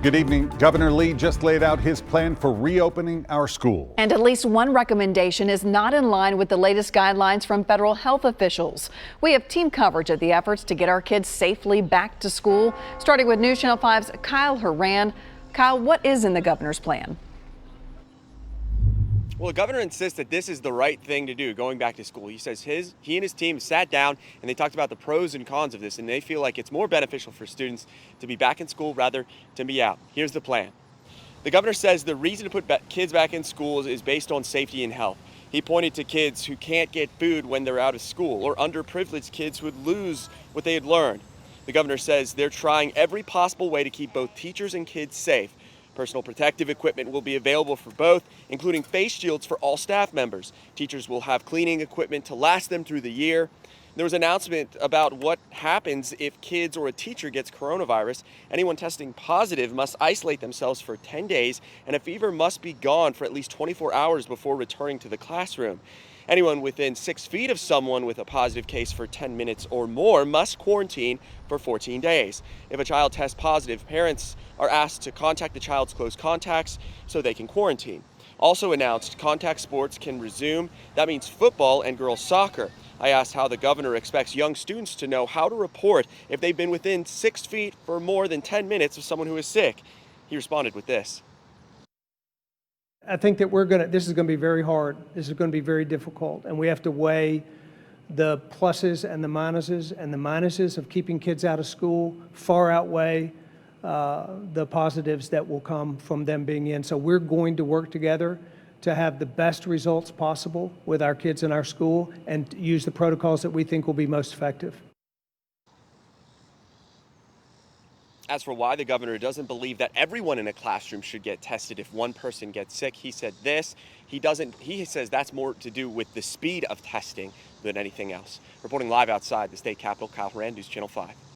Good evening. Governor Lee just laid out his plan for reopening our school. And at least one recommendation is not in line with the latest guidelines from federal health officials. We have team coverage of the efforts to get our kids safely back to school, starting with News Channel 5's Kyle Horan. Kyle, what is in the governor's plan? Well, the governor insists that this is the right thing to do, going back to school. He says he and his team sat down and they talked about the pros and cons of this, and they feel like it's more beneficial for students to be back in school rather than be out. Here's the plan. The governor says the reason to put kids back in schools is based on safety and health. He pointed to kids who can't get food when they're out of school, or underprivileged kids who would lose what they had learned. The governor says they're trying every possible way to keep both teachers and kids safe. Personal protective equipment will be available for both, including face shields for all staff members. Teachers will have cleaning equipment to last them through the year. There was an announcement about what happens if kids or a teacher gets coronavirus. Anyone testing positive must isolate themselves for 10 days, and a fever must be gone for at least 24 hours before returning to the classroom. Anyone within 6 feet of someone with a positive case for 10 minutes or more must quarantine for 14 days. If a child tests positive, parents are asked to contact the child's close contacts so they can quarantine. Also announced, contact sports can resume. That means football and girls soccer. I asked how the governor expects young students to know how to report if they've been within 6 feet for more than 10 minutes of someone who is sick. He responded with this. I think that this is going to be very hard. This is going to be very difficult, and we have to weigh the pluses and the minuses, and the minuses of keeping kids out of school far outweigh the positives that will come from them being in. So we're going to work together to have the best results possible with our kids in our school and use the protocols that we think will be most effective. As for why the governor doesn't believe that everyone in a classroom should get tested if one person gets sick, he said this. He says that's more to do with the speed of testing than anything else. Reporting live outside the state capitol, Kyle Horan, News Channel 5.